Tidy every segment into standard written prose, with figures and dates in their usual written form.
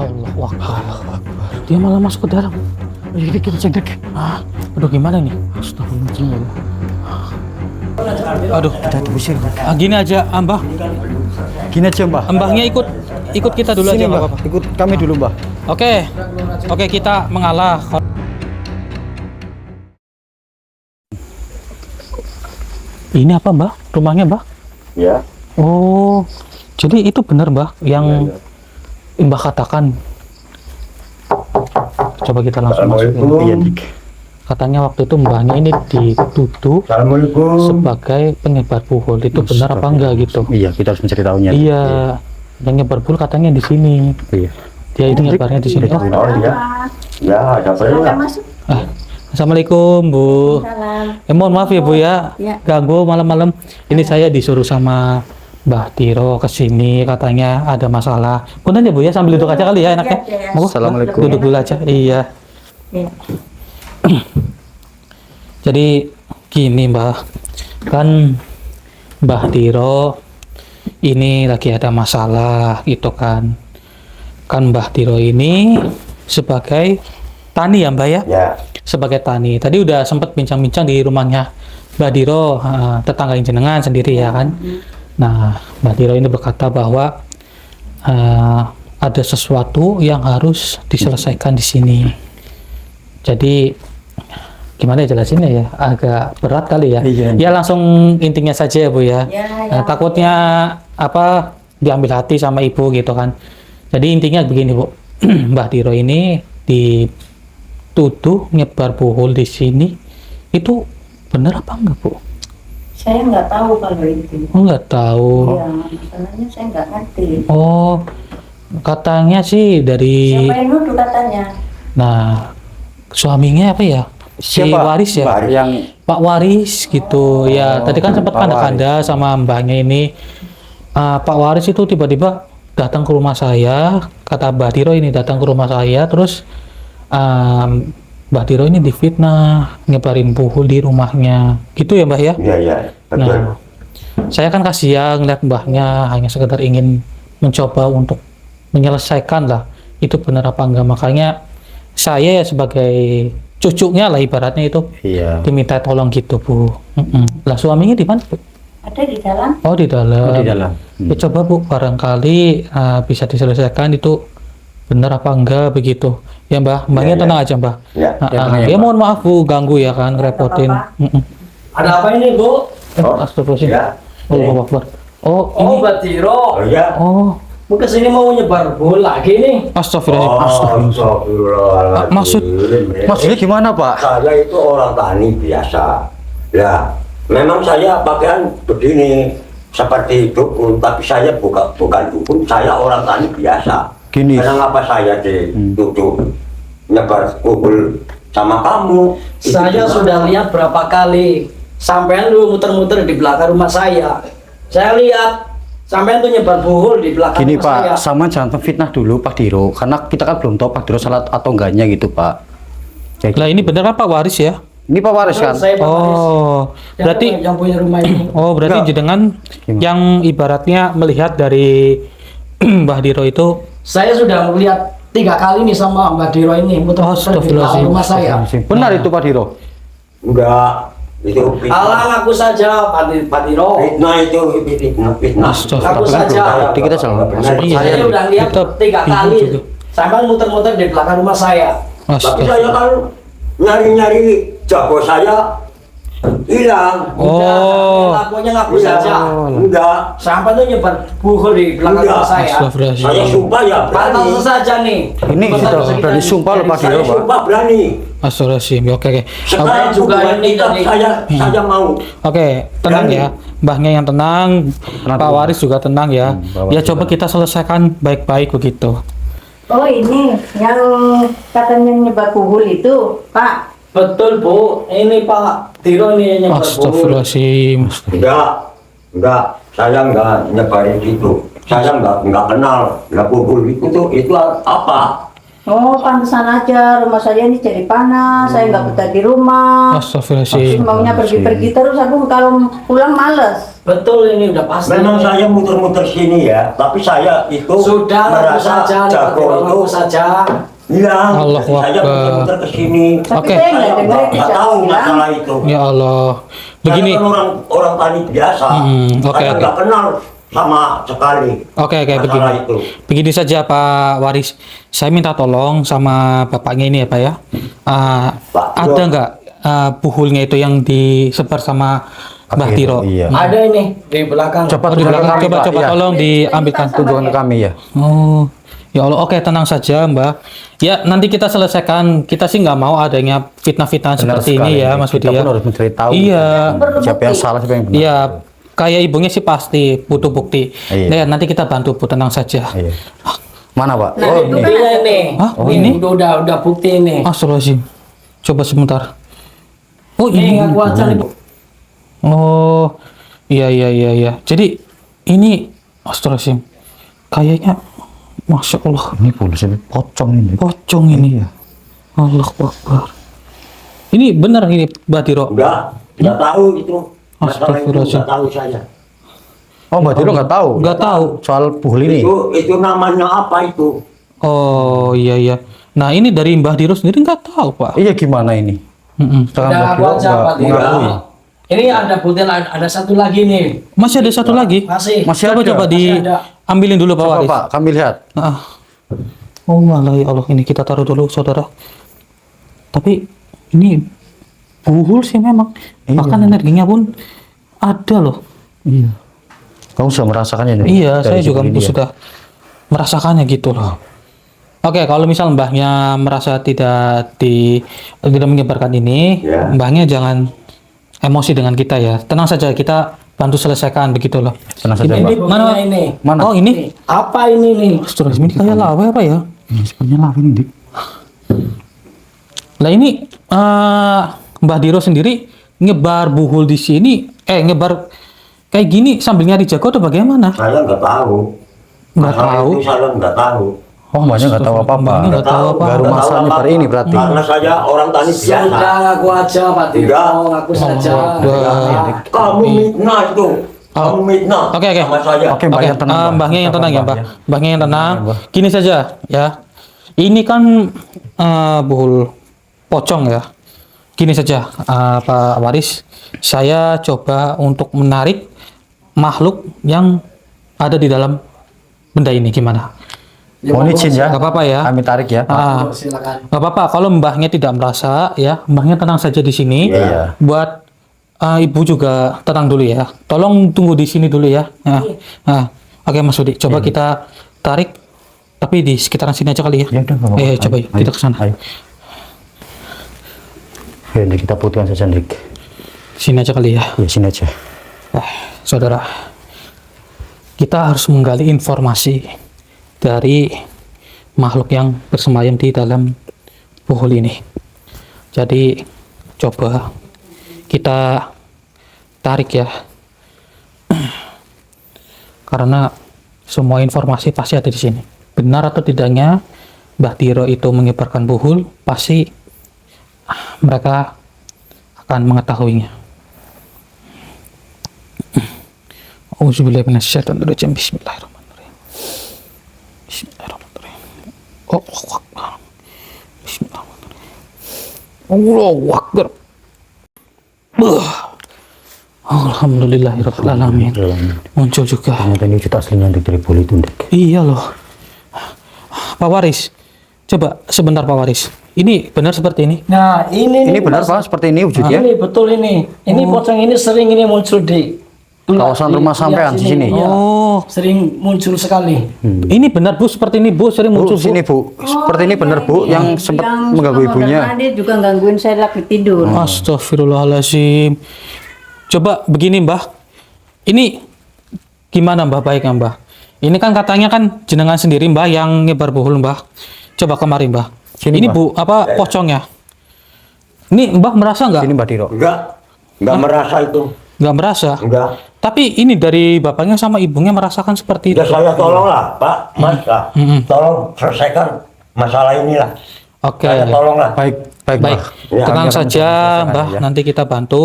Allah Akbar. Dia malah masuk ke dalam. Jadi kita cek dek. Aduh gimana nih? Astagfirullahaladzim. Aduh, Kita diusir. gini aja, Mbah. Gini aja Mbah. Mbahnya ikut kita dulu Sini aja, Mbah. Mbah. Ikut kami dulu Mbah. Oke, kita mengalah. Ini apa, Mbah? Rumahnya, Mbah? Ya. Oh, jadi itu benar, Mbah, yang Mbah katakan. Coba kita langsung masukin. Iya, Dik. Katanya waktu itu mbahnya ini dituduh Assalamualaikum. sebagai penyebar puhul. Itu benar apa enggak gitu? Iya, kita harus mencari tahunya. Iya, yang nyebar puhul katanya di sini. Iya. Dia itu nyebarnya di sini. Oh, Oh iya. Ya, ada apa ya? Assalamualaikum, Bu. Salam. Mohon maaf ya, Bu ya. Ya. Ganggu malam-malam. Ini saya disuruh sama Mbah Tiro ke sini, katanya ada masalah. Punten ya, Bu ya, sambil duduk aja kali ya enaknya. Ya. Mau? Assalamualaikum. Duduk dulu aja. Iya. Ya. Jadi gini, Mbah, kan Mbah Tiro ini lagi ada masalah gitu kan. Kan Mbah Tiro ini sebagai tani ya, Mbah ya? Ya. Sebagai tani. Tadi udah sempat bincang-bincang di rumahnya Mbah Tiro, tetangga jenengan sendiri ya kan. Nah, Mbah Tiro ini berkata bahwa ada sesuatu yang harus diselesaikan di sini. Jadi gimana ya jelasinnya ya, agak berat kali ya. Iya. Ya langsung intinya saja ya, Bu ya. Ya. Takutnya apa diambil hati sama ibu gitu kan. Jadi intinya begini, Bu. Mbah Tiro ini dituduh nyebar puhul di sini. Itu benar apa enggak, Bu? Saya nggak tahu kalau itu. Oh, nggak tahu. Iya, masalahnya saya nggak ngerti. Oh, katanya sih dari Siapa yang nuduh katanya? nah suaminya apa ya? Si Waris ya? Waris. Yang Pak Waris gitu ya. Tadi kan sempat Pak kanda-kanda sama mbahnya ini. Pak Waris itu tiba-tiba datang ke rumah saya, kata Mbah Tiro ini datang ke rumah saya, terus Mbah Tiro ini difitnah, nyebarin puhul di rumahnya. Gitu ya, Mbah ya? Iya, iya. Betul. Nah, saya kan kasihan ngeliat mbahnya, hanya sekedar ingin mencoba untuk menyelesaikan lah. Itu benar apa enggak? Makanya saya ya sebagai cucunya lah ibaratnya itu iya. diminta tolong gitu, Bu. Lah suaminya di mana, Bu? Ada di dalam? Oh, di dalam. Oh, di dalam. Ya, coba Bu, barangkali bisa diselesaikan itu benar apa enggak begitu. Ya, Mbah. Mbahnya Ya, tenang aja, Mbah. Ya. tenang ya, Ya Mbah. mohon maaf Bu, ganggu ya kan, ngerepotin. apa-apa. Ada apa ini, Bu? Astagfirullahaladzim. Ya. Allahu Akbar. Oh, Oh, ini. Mbak Tiro. Oh iya. Oh, Bu kesini mau nyebar bola lagi nih. astagfirullahaladzim. Oh, Astagfirullahaladzim. astagfirullahaladzim. Maksudnya gimana, Pak? Saya itu orang tani biasa. Ya, memang saya pakaian begini seperti dukun, tapi saya bukan dukun, saya orang tani biasa. Gini. Kenapa saya dituduh nyebar kubur sama kamu? Saya sudah lihat berapa kali. Sampean lu muter-muter di belakang rumah saya. Saya lihat sampean tuh nyebar bohol di belakang Gini rumah Pak, saya. sama jangan fitnah dulu Pak Diro, karena kita kan belum tahu Pak Diro salah atau enggaknya gitu Pak. Jadi, Lah ini bener kan Pak Waris ya? ini Pak Waris kan? Saya Pak Waris. Oh, Yang berarti yang punya rumah ini. oh berarti Enggak. jenengan Gimana? yang ibaratnya melihat dari Mbah Diro itu. Saya sudah melihat 3 kali nih sama Mbak Diro ini muter-muter di belakang rumah saya. Benar itu Pak Diro? Enggak, itu fitnah. Allah ngaku saja Pak Diro. Fitnah itu fitnah. Ngaku saja. Berarti kita salah. Iya. Saya udah lihat Kita 3 bingung kali. juga. Sampean muter-muter di belakang rumah saya. Tapi saya kan nyari-nyari jago saya hilang. Oh. Ngakunya ngaku Iya. saja. Enggak. Sampai tuh nyebar buku di belakang Enggak. rumah saya. Saya Astagfirullahaladzim. sumpah ya Pantas berani. saja nih. Ini sudah berani sumpah loh Pak Saya Diro Pak. sumpah berani. Astagfirullahaladzim. Oke, oke. Sekarang juga hubungan ini kita dari- saya mau. Oke, tenang Berani. ya. Mbahnya yang tenang, Tenang Pak dulu. Waris juga tenang ya. Pak Waris Ya coba juga. kita selesaikan baik-baik begitu. Oh ini yang katanya nyebar puhul itu, Pak. Betul Bu, ini Pak Diro nih yang nyebar buku. Astagfirullahaladzim. Enggak. Saya enggak nyebarin itu. Saya enggak kenal. Enggak kubur itu apa? Oh, pantesan aja rumah saya ini jadi panas, saya nggak betah di rumah. Astagfirullahaladzim. Maunya pergi-pergi terus, aku kalau pulang males. Betul, ini udah pasti. Memang saya muter-muter sini ya, tapi saya itu Sudah, ngaku merasa saja, jago itu ngaku saja. hilang. Allahu Jadi saya Akbar. muter-muter ke sini. Tapi Oke. saya nggak dengar Nggak tidak tahu bilang. masalah itu. Ya Allah. Begini. Saya kan orang tani biasa. Oke, Saya oke. nggak kenal sama sekali. Oke, masalah begini. itu. Begini saja Pak Waris. Saya minta tolong sama bapaknya ini ya Pak ya. Pak, Ada Tiro. nggak buhulnya itu yang disebar sama Mbah Tiro? Iya. Ada ini di belakang. Coba Oh, di belakang. kami, Coba Pak. coba Iya. tolong diambilkan. Tunjukkan ke kami ya. Oh, ya Allah. Oke, tenang saja Mbak. Ya, nanti kita selesaikan. Kita sih nggak mau adanya fitnah-fitnah Benar seperti sekali. ini ya, Mas Budi Kita ya. pun harus mencari tahu. Iya. Siapa yang salah, siapa yang benar. Iya. Kayak ibunya sih pasti butuh bukti. Iya. Nah, nanti kita bantu Bu, tenang saja. Iya. Mana Pak? Nah, Oh itu ini. kan- Buktinya ini. Hah? Oh, Ini ini? udah bukti ini. Astagfirullahaladzim. Coba sebentar. Oh, Ini ini. ngaku aja nih. Oh, iya. Jadi ini astagfirullahaladzim. Kayaknya Masya Allah, Ini polisi pocong ini. pocong ini. Iya. Allahu Akbar. Ini benar ini Mbak Tiro. Nggak tahu itu. Masalah itu Astagfirullahaladzim. nggak tahu saya. Oh Mbak Tiro nggak tahu. Nggak tahu. Soal buhul ini. Itu namanya apa itu? Oh, iya. Nah, ini dari Mbah Tiro sendiri nggak tahu, Pak. Iya gimana ini? Mm-mm. Sekarang Udah Mbak ngaku Tiro aja, nggak Pak Tiro. mengakui. Ini ada bukti, ada satu lagi nih. Masih ada satu lagi. Masih. Masih Coba ada? Masih ada. diambilin dulu Pak Coba Waris. Pak, kami lihat. Ah. Oh malah ya Allah, ini kita taruh dulu saudara. Tapi ini buhul sih memang. Iya. Bahkan energinya pun ada loh. Iya. Kamu sudah merasakannya nih? Iya, Dari saya juga buhul ini ya? sudah merasakannya gitu loh. Oke, kalau misal mbahnya merasa tidak menyebarkan ini, Ya. mbahnya jangan emosi dengan kita ya. Tenang saja, kita bantu selesaikan begitu loh. Tenang saja Ini Pak. buktinya Mana? ini. Mana? Oh ini, Apa ini nih? Astagfirullahaladzim, ini kayak lawe apa ya? Ini sebenarnya lah ini Dik. Lah ini Mbah Diro sendiri nyebar buhul di sini, nyebar kayak gini sambil nyari jago atau bagaimana? Saya nggak tahu. Nggak Masalah tahu. itu saya nggak tahu. Oh mbaknya nggak tahu apa-apa. Mbaknya nggak tahu apa-apa. Baru Nggak tahu masa nyebar apa-apa. ini berarti. Karena saya orang tani biasa. Sudah ngaku aja Pak Tiro. Enggak. Ngaku saja. Wah. Kamu mitnah itu. Kamu mitnah. Oke. Sama saya. Oke, Mbak, yang tenang, Mbak. Mbahnya yang tenang ya, Mbah. Ya. Mbahnya yang tenang. Mbah. Gini saja ya. Ini kan buhul pocong ya. Gini saja, Pak Waris. Saya coba untuk menarik makhluk yang ada di dalam benda ini gimana? Mohon izin ya. Nggak apa-apa ya. Kami tarik ya. Silakan. Nggak apa-apa kalau mbahnya tidak merasa ya, mbahnya tenang saja di sini. Iya. Buat ibu juga tenang dulu ya. Tolong tunggu di sini dulu ya. Nah, oke Mas Budi, coba kita tarik, tapi di sekitaran sini aja kali ya. Ya udah, nggak apa-apa. Coba yuk, kita ke sana. Ayo. Ya, Dik, kita putihkan saja Dik. Sini aja kali ya. Ya sini aja. Saudara, kita harus menggali informasi dari makhluk yang bersemayam di dalam buhul ini. Jadi coba kita tarik ya, karena semua informasi pasti ada di sini. Benar atau tidaknya Mbah Tiro itu menyebarkan buhul, pasti mereka akan mengetahuinya. Auzubillahi minasyaitonirrajim. Bismillahirrahmanirrahim. Bismillahirrahmanirrahim. Allahu Akbar. Bismillahirrahmanirrahim. Allahu Akbar. Alhamdulillahirabbil alamin. Muncul juga. Ternyata ini juta aslinya Dik, dari buhul itu Dik. Iya loh. Pak Waris, coba sebentar Pak Waris. Ini benar seperti ini? Nah, ini Ini benar Pak, seperti ini wujudnya. Ini betul ini. Ini pocong ini sering ini muncul di Kawasan rumah sampean di sini. Iya. Oh, Sering muncul sekali. ini benar Bu, seperti ini Bu, sering Bu, muncul Bu. sini Bu. Seperti ini benar Bu, yang sempat mengganggu ibunya. Dia juga gangguin saya lagi tidur. Astagfirullahaladzim. Coba begini Mbah. Ini gimana Mbah, baiknya Mbah? Ini kan katanya kan jenengan sendiri Mbah yang nyebar buhul Mbah. Coba kemari Mbah. Sini, Ini Mbah. Bu, apa pocongnya? Ini Mbah merasa nggak? Sini Mbak Tiro. Nggak merasa itu. Nggak merasa. Enggak. Tapi ini dari bapaknya sama ibunya merasakan seperti itu. Ya saya tolonglah Pak, Mas. Tolong selesaikan masalah inilah. Oke. Saya tolonglah. Baik, baik, Baik, Mbah. Ya, tenang biar saja menyelesaikan Mbah, ya. nanti kita bantu,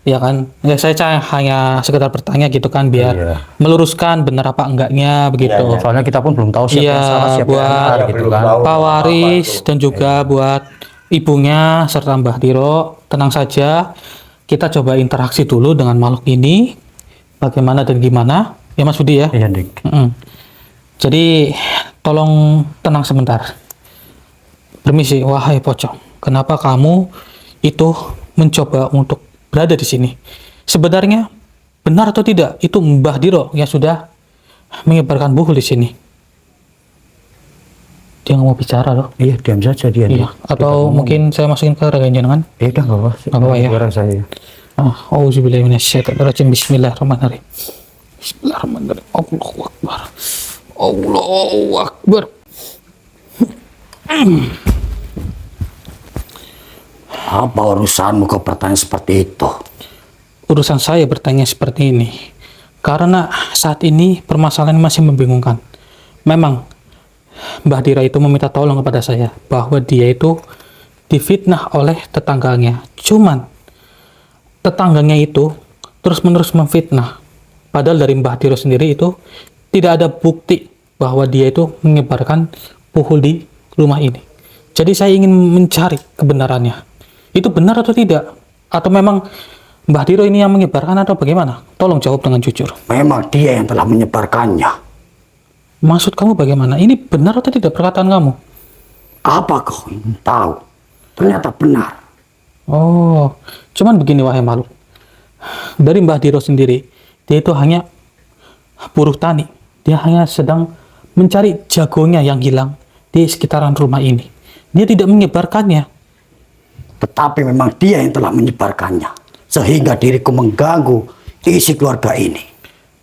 ya kan? Ya saya hanya sekedar bertanya gitu kan, biar Iya. meluruskan benar apa enggaknya begitu. Iya, iya. Soalnya kita pun belum tahu siapa yang Iya, salah, siapa yang buat- benar Saya gitu belum kan. tahu. Pak Waris Apa itu? dan juga buat ibunya serta Mbah Diro, tenang saja, kita coba interaksi dulu dengan makhluk ini, bagaimana dan gimana, ya Mas Budi ya. Iya, Dik. Mm-mm. Jadi tolong tenang sebentar. Permisi, wahai pocong, kenapa kamu itu mencoba untuk berada di sini? Sebenarnya benar atau tidak itu Mbah Diro yang sudah menyebarkan buhul di sini? Dia nggak mau bicara loh. Iya, diam saja dia. Iya. Dik. Atau mungkin saya masukin ke regan jenengan. Iya, udah nggak apa-apa. Nggak apa-apa ya. Biar saya. Auzubillahiminasyaitonirrajim. Bismillahirrahmanirrahim. Bismillahirrahmanirrahim. Allahu Akbar. Allahu Akbar. Apa urusanmu kau bertanya seperti itu? Urusan saya bertanya seperti ini karena saat ini permasalahan masih membingungkan. Memang Mbah Dira itu meminta tolong kepada saya bahwa dia itu difitnah oleh tetangganya. Cuman tetangganya itu terus-menerus memfitnah. Padahal dari Mbah Dira sendiri itu tidak ada bukti bahwa dia itu menyebarkan puhul di rumah ini. Jadi saya ingin mencari kebenarannya. Itu benar atau tidak? Atau memang Mbah Diro ini yang menyebarkan atau bagaimana? Tolong jawab dengan jujur. Memang dia yang telah menyebarkannya. Maksud kamu bagaimana? Ini benar atau tidak perkataan kamu? Apa kau ingin tahu? Ternyata benar. Oh, cuman begini wahai makhluk. Dari Mbah Diro sendiri, dia itu hanya buruh tani. Dia hanya sedang mencari jagonya yang hilang di sekitaran rumah ini. Dia tidak menyebarkannya. Tetapi memang dia yang telah menyebarkannya. Sehingga diriku mengganggu isi keluarga ini.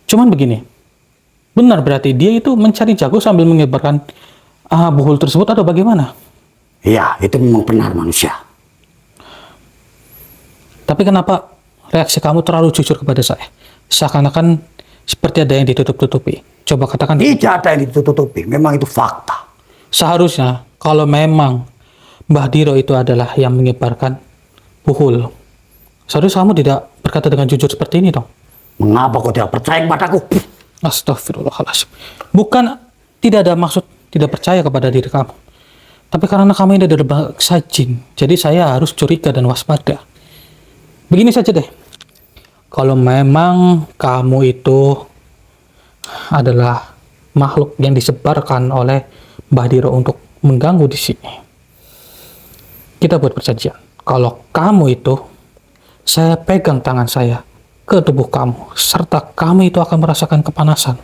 Cuman begini, benar berarti dia itu mencari jago sambil menyebarkan buhul tersebut atau bagaimana? Ya, itu memang benar manusia. Tapi kenapa reaksi kamu terlalu jujur kepada saya? Seakan-akan seperti ada yang ditutup-tutupi. Coba katakan. Tidak ada yang ditutupi. Memang itu fakta. Seharusnya kalau memang Mbah Diro itu adalah yang menyebarkan buhul, seharusnya kamu tidak berkata dengan jujur seperti ini dong. Mengapa kau tidak percaya kepadaku? Astagfirullahaladzim. Bukan tidak ada maksud tidak percaya kepada diri kamu. Tapi karena kamu ini adalah bangsa jin, jadi saya harus curiga dan waspada. Begini saja deh. Kalau memang kamu itu adalah makhluk yang disebarkan oleh Mbah Diro untuk mengganggu di sini, kita buat perjanjian. Kalau kamu itu, saya pegang tangan saya ke tubuh kamu, serta kamu itu akan merasakan kepanasan.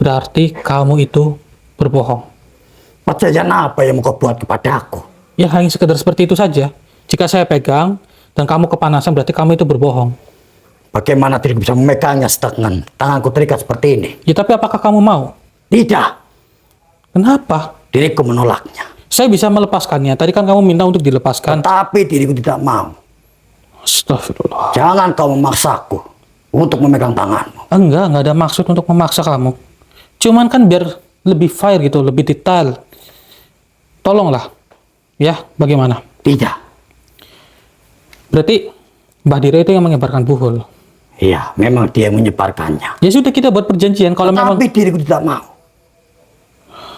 Berarti kamu itu berbohong. Perjanjian apa yang kau buat kepadaku? Ya hanya sekedar seperti itu saja. Jika saya pegang dan kamu kepanasan, berarti kamu itu berbohong. Bagaimana diriku bisa memegangnya sedangkan tanganku terikat seperti ini? Ya tapi apakah kamu mau? Tidak. Kenapa? Diriku menolaknya. Saya bisa melepaskannya. Tadi kan kamu minta untuk dilepaskan. Tapi diriku tidak mau. Astagfirullah. Jangan kau memaksaku untuk memegang tanganmu. Enggak ada maksud untuk memaksa kamu. Cuman kan biar lebih fair gitu, lebih detail. Tolonglah. Ya, bagaimana? Tidak. Berarti Mbah Diro itu yang menyebarkan buhul. Iya, memang dia yang menyebarkannya. Ya sudah, kita buat perjanjian. Kalau memang Tapi diriku tidak mau.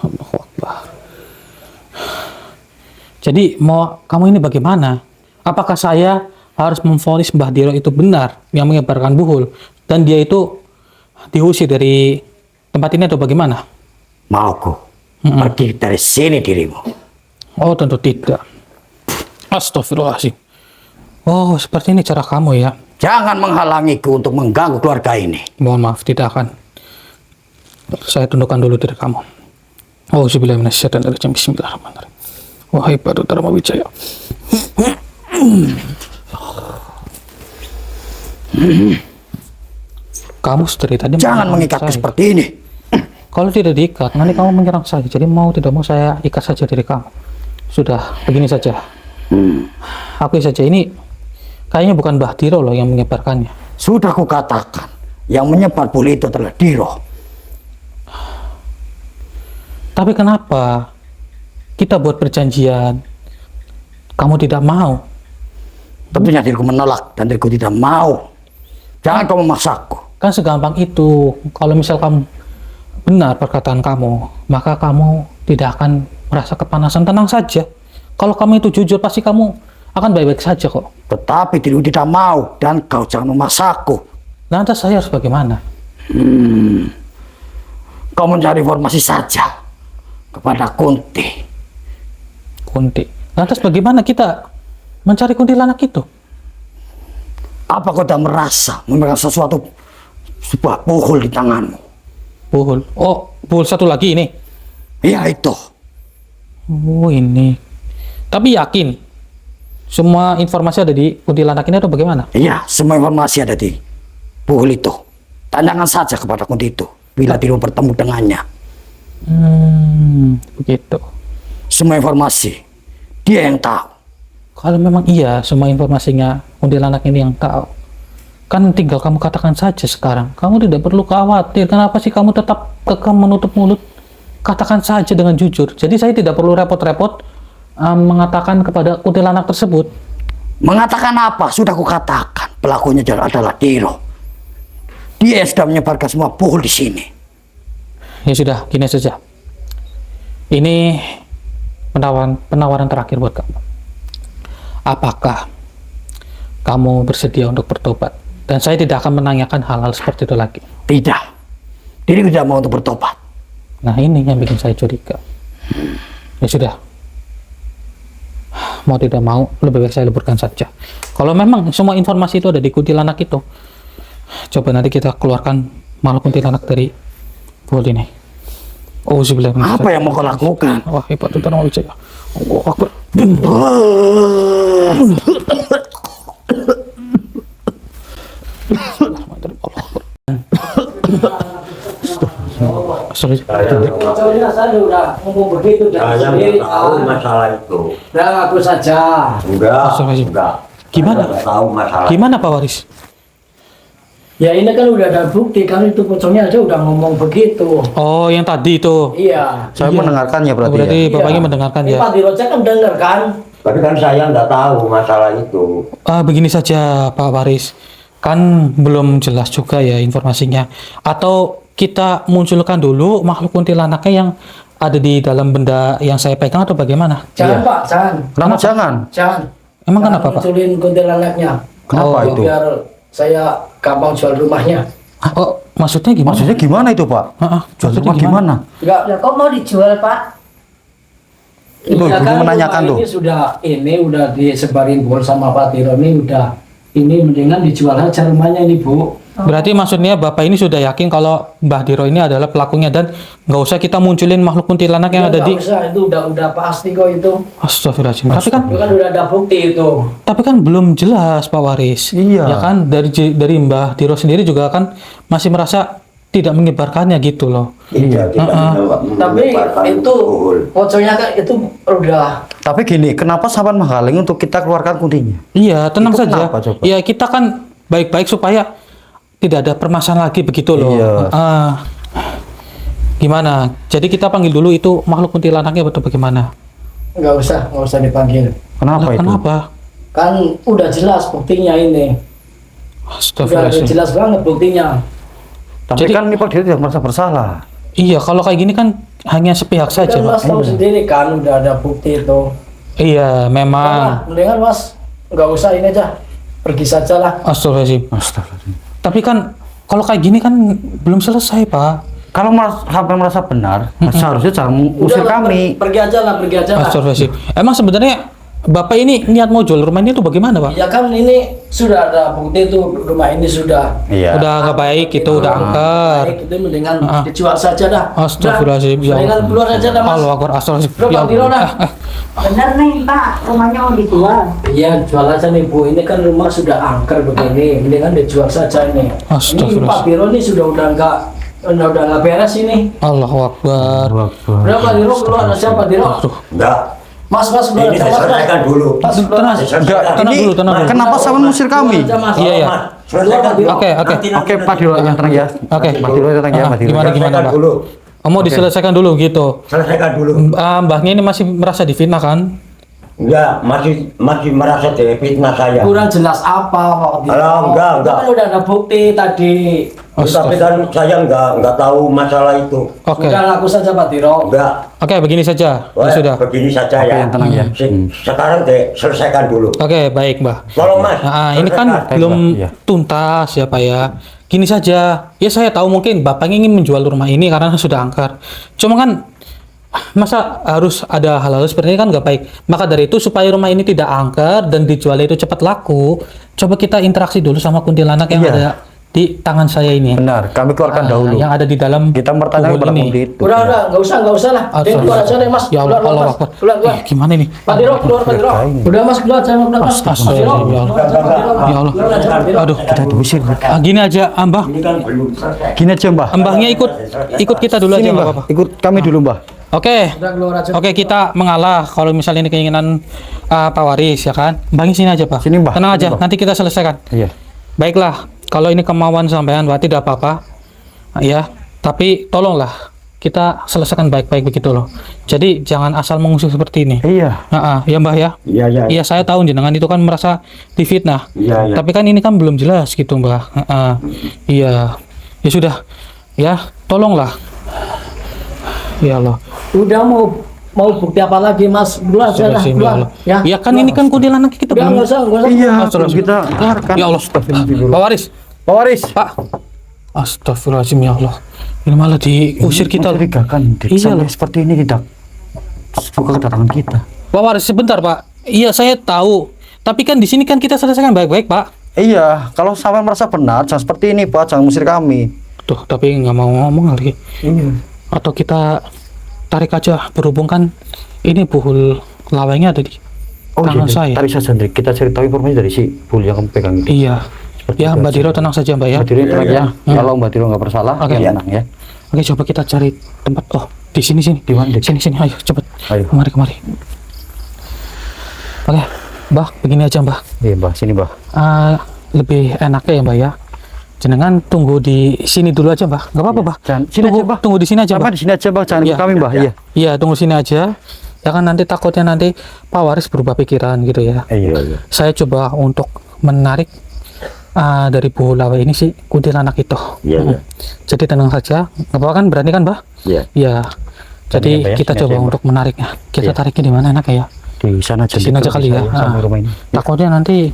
Allahu Akbar. Jadi mau kamu ini bagaimana? Apakah saya harus memvonis Mbah Diro itu benar yang menyebarkan buhul dan dia itu diusir dari tempat ini atau bagaimana? Mauku pergi dari sini dirimu. Oh tentu tidak. Astagfirullahaladzim. Oh seperti ini cara kamu ya. Jangan menghalangiku untuk mengganggu keluarga ini. Mohon maaf, tidak akan. Saya tundukkan dulu diri kamu. Auzubillahiminasyaitonirrajim. Bismillahirrahmanirrahim. Wahai Batu Dharma Wijaya. Kamu dari tadi Jangan menyerang mengikatku saya. seperti ini. Kalau tidak diikat, nanti kamu menyerang saya. Jadi mau tidak mau saya ikat saja diri kamu. Sudah, begini saja. Aku saja ini kayaknya bukan Mbah Diro loh yang menyebarkannya. Sudah kukatakan, yang menyebar bull itu adalah Diro. Tapi kenapa kita buat perjanjian, kamu tidak mau. Tentunya diriku menolak dan diriku tidak mau. Jangan kau memaksaku. Kan segampang itu. Kalau misal kamu benar perkataan kamu, maka kamu tidak akan merasa kepanasan. Tenang saja. Kalau kamu itu jujur, pasti kamu akan baik-baik saja kok. Tetapi diriku tidak mau dan kau jangan memaksaku. Lantas saya harus bagaimana? Kau mencari informasi saja kepada Kunti. Kunti. Lantas bagaimana kita mencari kuntilanak itu? Apa kau tidak merasa memegang sesuatu, sebuah puhul di tanganmu? Puhul. Oh, puhul satu lagi ini. Iya itu. Oh, ini. Tapi yakin semua informasi ada di kuntilanak ini atau bagaimana? Iya, semua informasi ada di puhul itu. Tanyakan saja kepada Kunti itu bila dirimu bertemu dengannya. Begitu. Semua informasi dia yang tahu. Kalau memang iya semua informasinya kuntilanak ini yang tahu, kan tinggal kamu katakan saja sekarang. Kamu tidak perlu khawatir. Kenapa sih kamu tetap kekeh menutup mulut? Katakan saja dengan jujur. Jadi saya tidak perlu repot-repot mengatakan kepada kuntilanak tersebut. Mengatakan apa? Sudah kukatakan. Pelakunya adalah Diro. Dia yang sudah menyebarkan semua puhul di sini. Ya sudah, gini saja. Ini penawaran terakhir buat kamu. Apakah kamu bersedia untuk bertobat? Dan saya tidak akan menanyakan hal-hal seperti itu lagi. Tidak. Diriku tidak mau untuk bertobat. Nah, ini yang bikin saya curiga. Ya sudah. Mau tidak mau, lebih baik saya liburkan saja. Kalau memang semua informasi itu ada di kuntilanak itu, coba nanti kita keluarkan makhluk kuntilanak dari puhul ini. Oh, sebenarnya. Apa yang mau kau lakukan? Wah, hebat itu nama saya. Oh, Akbar. Sorry. Pokoknya saya udah ngomong begitu dan Saya sendiri. nggak tahu masalah itu. Udah ngaku saja. Enggak. Gimana? Saya nggak tahu masalah. Gimana Pak Waris? Ya ini kan udah ada bukti, kan itu pocongnya aja udah ngomong begitu. Oh, yang tadi itu. Iya. Saya mendengarkannya berarti, Berarti ya. bapaknya Iya. mendengarkan Ini ya. Pak Diroja kan dengar kan? Tapi kan saya nggak tahu masalah itu. Begini saja Pak Waris, kan belum jelas juga ya informasinya. Atau kita munculkan dulu makhluk kuntilanaknya yang ada di dalam benda yang saya pegang atau bagaimana? Jangan Pak, jangan. Kenapa jangan? Jangan. Emang Jangan kenapa, Pak? munculin kuntilanaknya. Kenapa Oh, itu? Biar saya gampang jual rumahnya. Oh, maksudnya gimana? Maksudnya gimana itu, Pak? Maksudnya Maksudnya gimana? Enggak. Lah kok mau dijual, Pak? Loh, Ya Ibu kan, menanyakan rumah tuh. ini udah disebarin bol sama Pak Tiro, ini mendingan dijual aja rumahnya ini Bu. Berarti maksudnya Bapak ini sudah yakin kalau Mbah Diro ini adalah pelakunya dan nggak usah kita munculin makhluk kuntilanak yang ada Ya, nggak di... usah, itu udah pasti kok itu. Astagfirullahaladzim. Itu kan udah ada bukti itu. Tapi kan belum jelas Pak Waris. Iya. Ya kan dari Mbah Diro sendiri juga kan masih merasa tidak menyebarkannya gitu loh. Iya, kita Tapi menyebarkan itu puhul. pocongnya kan itu udah Tapi gini, kenapa sampai menghalangi untuk kita keluarkan kuntinya? Iya, tenang Itu saja. kenapa, coba? Ya kita kan baik-baik supaya tidak ada permasalahan lagi begitu loh. Iya. Gimana? Jadi kita panggil dulu itu makhluk kuntilanaknya betul bagaimana? nggak usah dipanggil. Kenapa Lah, itu? kenapa? Kan udah jelas buktinya ini. Udah Astagfirullahaladzim. jelas banget buktinya. Tapi Jadi- kan ini Pak Diri tidak merasa bersalah. Iya, kalau kayak gini kan hanya sepihak saja, Kan Pak. Mas tahu sendiri kan udah ada bukti itu. Iya, memang. Nah, mendingan Mas nggak usah ini aja, pergi saja lah. Astagfirullahaladzim. Astagfirullahaladzim. Tapi kan kalau kayak gini kan belum selesai, Pak. Kalau sampai merasa benar, seharusnya jangan usir Udah, kami. pergi aja lah. Astagfirullahaladzim. Emang sebenarnya Bapak ini niat mau jual rumah ini tuh bagaimana, Pak? Ya kan ini sudah ada bukti itu, rumah ini sudah Iya. Udah nggak baik, itu udah angker. baik, itu mendingan dijual saja dah. Astagfirullahaladzim. Udah, mendingan keluar aja dah Mas. Allah Akbar. Astagfirullahaladzim. Udah, Pak Tiro, dah. Bener nih, Pak. Rumahnya mau dijual. Iya, jual aja nih Bu. Ini kan rumah sudah angker begini, mendingan dijual saja ini. Ini Astagfirullah. Pak Tiro ini sudah nggak beres ini. Allahu Akbar. Udah Pak Tiro keluar aja Pak Tiro. Enggak. Mas keluar Ini aja Mas. diselesaikan dulu. Mas keluar Tenang. aja. Tenang dulu, tenang dulu. Kenapa sama mengusir kami? Keluar aja, Mas. Iya, iya. Mas, selesaikan dulu. Oke, oke. Nanti, Oke, Pak Diro yang tenang ya. Oke. Pak Diro yang tenang ya, Pak Diro. Gimana, Selesaikan Pak? dulu. mau diselesaikan dulu gitu. Selesaikan dulu. Mbahnya ini masih merasa difitnah kan? Enggak, masih merasa fitnah saya. Kurang jelas apa Pak Diro? Alah, enggak. Itu kan udah ada bukti tadi. Tapi kan saya enggak tahu masalah itu. Oke. Udah ngaku saja Pak Diro. Enggak. Oke, begini saja. Ya Wah, sudah. begini saja ya. tenang ya. Sekarang selesaikan dulu. Oke, baik, Mbah. Tolong Mas. Nah, ini kan selesaikan. belum Iya. tuntas ya Pak ya. Gini saja, ya saya tahu mungkin Bapak ingin menjual rumah ini karena sudah angker. Cuma kan masa harus ada hal-hal seperti ini kan nggak baik. Maka dari itu supaya rumah ini tidak angker dan dijual itu cepat laku, coba kita interaksi dulu sama kuntilanak yang Iya. ada di tangan saya ini. Benar, kami keluarkan dahulu. Yang ada di dalam Kita bertanya buhul kepada ini. kunti itu. Udah, nggak usah lah. Dia keluar aja deh Mas. Ya Allah, Keluar, Allah Mas. Akbar. Keluar. Gimana ini? Pak Diro, keluar Pak Diro. Udah Mas, keluar jangan keluar Mas. Mas Diro. Ya Allah. Ya Allah. Keluar aja, Pak Diro. Aduh, Kita diusir. gini aja, Mbah. Ini kan belum selesai. Gini aja Mbah. Mbahnya ikut kita dulu Sini aja, Mbah, Mbah. ikut kami dulu Mbah. Oke. Udah keluar aja. Oke, kita mengalah kalau misalnya ini keinginan Pak Waris ya kan. Mbahnya sini aja, Pak. Sini, Mbah. Tenang Sini, aja, Mbah. nanti kita selesaikan. Iya. Baiklah, kalau ini kemauan sampean, Pak, tidak apa-apa. Ya, tapi tolonglah kita selesaikan baik-baik begitu loh. Jadi jangan asal mengusir seperti ini. Iya. Ya Mbah ya. Iya, iya. Iya, saya tahu jenengan itu kan merasa difitnah. Iya, iya. Tapi kan ini kan belum jelas gitu, Mbah. Iya. Ya sudah. Ya, tolonglah. Ya Allah. Udah mau bukti apa lagi Mas? Keluar aja lah, Astagfirullahaladzim, ya keluar. Allah. Ya kan ini kan kuntilanak kita Udah belum. nggak usah. Iya, Astagfirullah. kita keluarkan. Ya Allah. Pak Waris. Pak Waris. Pak. Astagfirullahaladzim ya Allah. Ini malah diusir kita. Mencurigakan. Iya Sampai loh. seperti ini tidak suka kedatangan kita. Pak Waris sebentar Pak. Iya saya tahu. Tapi kan di sini kan kita selesaikan baik-baik Pak. Iya, kalau sampai merasa benar, jangan seperti ini Pak, jangan musir kami. Tuh tapi nggak mau ngomong lagi. Iya. Atau kita tarik aja berhubung kan ini buhul lawengnya ada di tangan saya. Tarik saja, Hendrik. Kita cari tahu informasi dari si bul yang kamu pegang itu. Iya. Ya Mbak Diro tenang saja Mbak ya. Mbak Diro tenang ya. Hmm. Kalau Mbak Diro nggak bersalah, Oke. ya tenang ya. Oke coba kita cari tempat. Oh di sini. Di mana, Dik? Sini ayo cepet. Ayo. Kemari. Oke Mbak begini aja Mbak. Iya Mbak, sini Mbak. Lebih enaknya ya Mbak ya. Jenengan tunggu di sini dulu aja Mbak. Nggak apa-apa Mbak. Jangan sini Tunggu, aja Mbak. tunggu di sini aja Sama Mbak. di sini aja Mbak, jangan Iya. ikut kami Mbak. Iya. Iya tunggu sini aja. Ya kan nanti takutnya nanti Pak Waris berubah pikiran gitu ya. Iya. Saya coba untuk menarik dari buhul lawe ini si kuntilanak itu. Iya, iya. Jadi tenang saja. Nggak apa-apa kan berani kan Mbak? Iya. Iya. Jadi Mbak ya, kita sini coba aja, Mbak. untuk menariknya. Kita Iya. tariknya di mana enak ya? Di sana aja. Di sini aja kali ya. Sama rumah ini. Takutnya nanti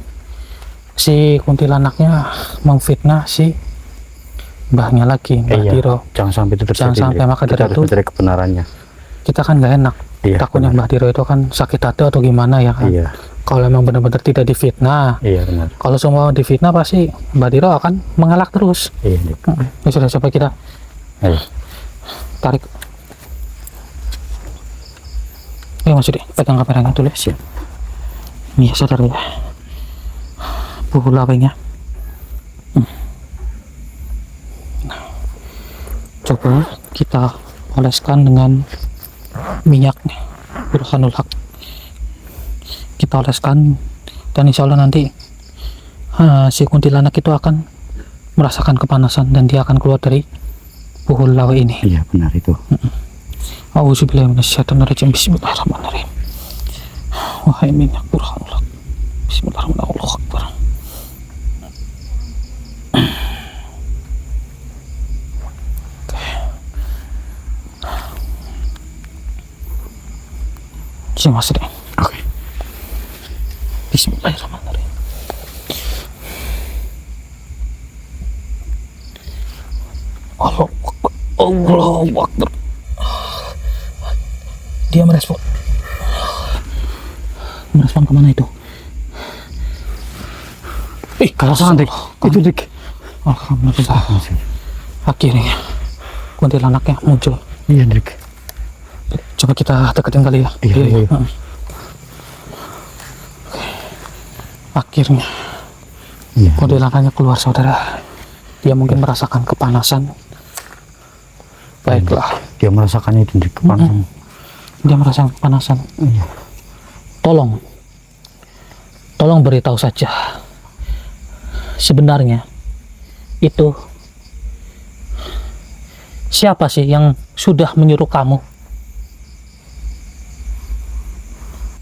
si kuntilanaknya memfitnah si mbahnya lagi, Mbah Iya. Diro. Jangan sampai itu terjadi. Jangan sampai, Hendrik. maka kita dari harus itu- mencari kebenarannya. Kita kan nggak enak. Iya, Takutnya benar. Mbah Diro itu kan sakit hati atau gimana ya kan? Iya. Kalau memang benar-benar tidak difitnah. Iya benar. Kalau semua difitnah pasti Mbah Diro akan mengelak terus. Iya Hendrik. Ya sudah coba kita Ayo. tarik. Ayo Mas Yudi, pegang kameranya dulu ya. Siap. Iya saudara ya. Buhul lawengnya. Coba kita oleskan dengan minyaknya Burhanul Haq. Kita oleskan dan insya Allah nanti si kuntilanak itu akan merasakan kepanasan dan dia akan keluar dari buhul lawe ini. Iya benar itu. Auzubillahi minasyaitonirrajim. Bismillahirrahmanirrahim. Wahai minyak Burhanul Haq. Bismillahirrahmanirrahim. Allahu Akbar. Sini Mas Ri. Oke. Bismillahirrahmanirrahim. Allahu Akbar. Allahu Akbar. Dia merespon kemana itu? Kalau Hendrik, itu Dik. Alhamdulillah. Akhirnya kuntilanaknya muncul. Iya Hendrik. Coba kita deketin kali ya. Iya, iya. Heeh. Akhirnya Iya. kuntilanaknya keluar saudara. Dia mungkin merasakan kepanasan. Baiklah, Dia merasakannya itu Hendrik, kepanasan. dia merasakan kepanasan. Iya. Tolong beritahu saja. Sebenarnya itu siapa sih yang sudah menyuruh kamu?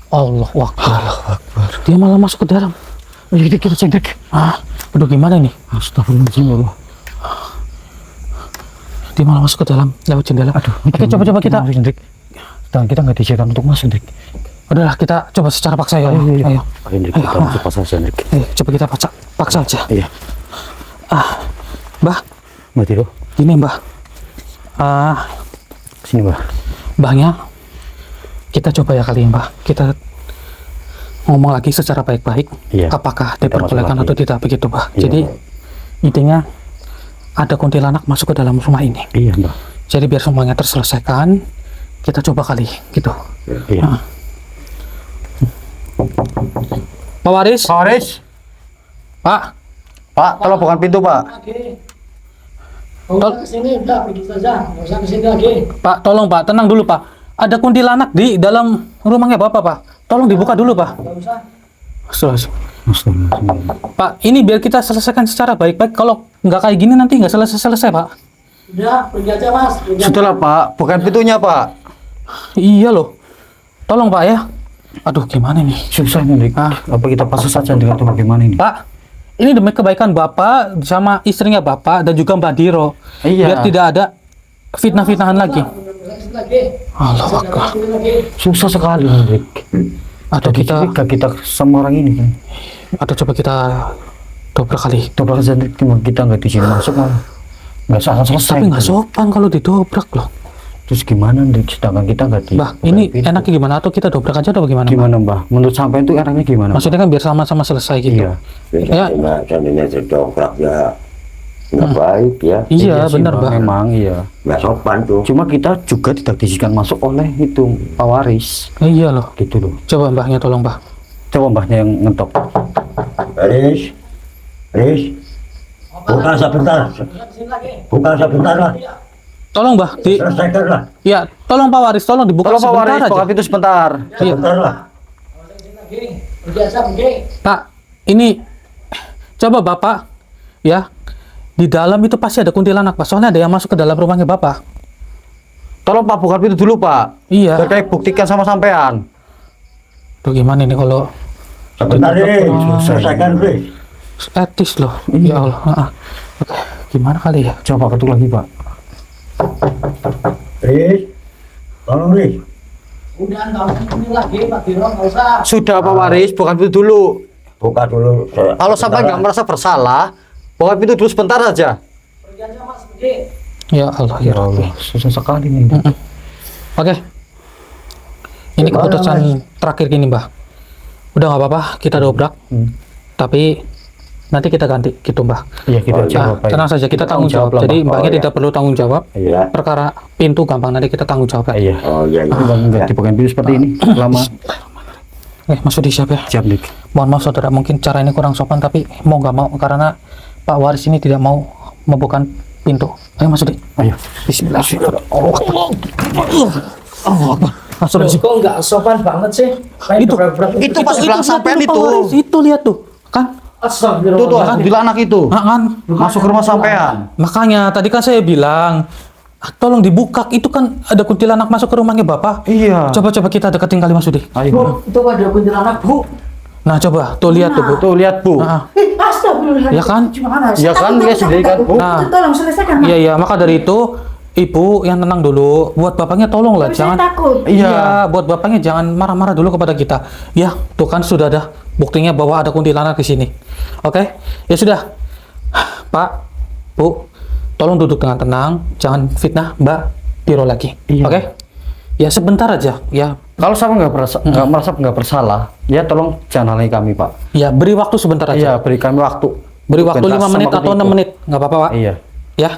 Allahu Akbar. Dia malah masuk ke dalam. Jadi kita cek, Dik. Aduh gimana ini? Astagfirullahaladzim, ya Allah. Dia malah masuk ke dalam lewat jendela. Aduh, Oke, coba kita. Dik. Dan kita nggak diizinkan untuk masuk, Dik. Udahlah, kita coba secara paksa ya. Ayo. Ayo, Dik, kita masuk pas aja, Dik. Ayo, coba kita paksa aja. Iya. Mbah, Mbak Diro, gini Mbah. sini, Mbak. Mbahnya, kita coba ya kali ya Mbah. Kita ngomong lagi secara baik-baik. Iya. Apakah Kita diperbolehkan masuk atau lagi. tidak begitu Mbah. Iya, Jadi intinya ada kuntilanak masuk ke dalam rumah ini. Iya, Mbak. Jadi biar semuanya terselesaikan, kita coba kali gitu. Iya. Pak Waris, Pak Waris. Pak, Pak, tolong bukan pintu, Pak. Nggak usah kesini, udah pergi saja. Nggak usah kesini lagi. Pak, tolong Pak, tenang dulu Pak. Ada kuntilanak di dalam rumahnya Bapak Pak. Tolong dibuka dulu Pak. Nggak usah. Astagfirullahaladzim. Pak, ini biar kita selesaikan secara baik-baik. Kalau nggak kayak gini nanti nggak selesai-selesai Pak. Udah, pergi aja Mas. Pergi aja. Sudahlah, Pak. Bukan pintunya, Pak. Iya loh. Tolong Pak ya. Aduh gimana nih? Susah nih, Dik. Apa kita pasang saja dengan itu bagaimana ini? Pak, ini demi kebaikan Bapak sama istrinya Bapak dan juga Mbak Diro. Iya. Biar tidak ada fitnah-fitnahan lagi. Nggak usah kesini lagi. Allah Jangan Akbar. kesini lagi. Susah sekali, Dik. Atau kita sama orang ini kan. atau coba kita dobrak kali. Dobrak saja, Dik. Kita nggak diizinin masuk malah. Nggak selesai. Tapi nggak sopan kalau didobrak loh. Terus gimana, Dik? Sedangkan kita nggak di. Mbak, ini enaknya gimana? Atau kita dobrak aja atau bagaimana? Mbak? Gimana, Mbak? Menurut sampai itu enaknya gimana? Mbak? Maksudnya kan biar sama-sama selesai gitu. Iya. Ya. Seandainya sedobrak ya nggak baik ya. Iya, sih, benar Mbak. Mbak. Memang iya. Nggak sopan tuh. Cuma kita juga tidak diizinkan masuk oleh itu Pak Waris. Iya loh. Gitu loh. Coba Mbahnya tolong Mbah. Coba Mbahnya yang ngetok. Riz, buka sebentar. Buka sebentar lah. Tolong Mbah. Selesaikan lah. Ya, tolong Pak Waris, tolong dibuka Tolong Pak sebentar Waris, aja. buka pintu sebentar. Iya. Sebentar lah. Pergi aja, pergi. Pak, ini coba Bapak ya. Di dalam itu pasti ada kuntilanak, Pak. Soalnya ada yang masuk ke dalam rumahnya Bapak. Tolong Pak buka pintu dulu, Pak. Iya. Biar saya buktikan sama sampean. Tuh gimana ini kalau Sebentar Riz. Selesaikan Riz. etis loh. Ya Allah. Oke, gimana kali ya? Coba ketuk lagi, Pak. Riz, tolong Riz. Udah, nggak usah kesini lagi, Pak Diro. Nggak usah. Sudah Pak Waris, buka pintu dulu. Buka dulu. Kalau sampai nggak merasa bersalah, buka pintu dulu sebentar aja. Pergi aja, Mas. Pergi. Ya Allah, ya Allah. Susah sekali nih. Oke. Ini keputusan terakhir gini, Mbah. Udah nggak apa-apa, kita dobrak. Tapi nanti kita ganti gitu, Mbah. Iya, kita Oh, iya. jawab. Pak. Tenang saja, kita tanggung jawab. lah, Jadi Pak. Mbahnya Oh, iya. tidak perlu tanggung jawab. Iya. Perkara pintu gampang, nanti kita tanggung jawab. Iya. Oh iya. iya. Nggak dibukain pintu seperti ini lama. Mas Sudi siap ya? Siap, Dik. Mohon maaf saudara, mungkin cara ini kurang sopan, tapi mau nggak mau karena Pak Waris ini tidak mau membuka pintu. Ayo Mas Sudi. Ayo. Bismillah. Mas Loh, Sudi. kok nggak sopan banget sih? Main Itu- dobrak-dobrak. Itu pas bilang sampean Pak itu. Waris, itu lihat tuh kan. Astagfirullah. Itu tuh alhamdulillah anak itu Nah, kan masuk ke rumah sampean. makanya tadi kan saya bilang tolong dibuka, itu kan ada kuntilanak masuk ke rumahnya Bapak. Iya. Coba kita deketin kali Mas Sudi. Bu, Ayo. itu ada kuntilanak, Bu. Nah coba tuh lihat tuh Bu. Tuh lihat, Bu. Nah, Astagfirullahaladzim. ya kan? Gimana? Ya kan, dia sendiri kan, Bu. Nah. Tolong selesaikan. Mas. Iya iya, maka dari itu Ibu yang tenang dulu. Buat bapaknya tolong lah, Tapi saya jangan. takut. Iya, buat bapaknya jangan marah-marah dulu kepada kita. Ya, tuh kan sudah ada buktinya bahwa ada kuntilanak di sini. Oke, ya sudah. Pak, Bu, tolong duduk dengan tenang, jangan fitnah Mbak Diro lagi. Iya. Oke? Ya sebentar aja. Ya, Kalau sama nggak merasa nggak bersalah, ya tolong jangan halangi kami, Pak. ya beri waktu sebentar aja. Iya, beri kami waktu. Beri waktu Bukan 5 menit sama atau 6 begitu. menit, nggak apa-apa Pak. Iya. Ya,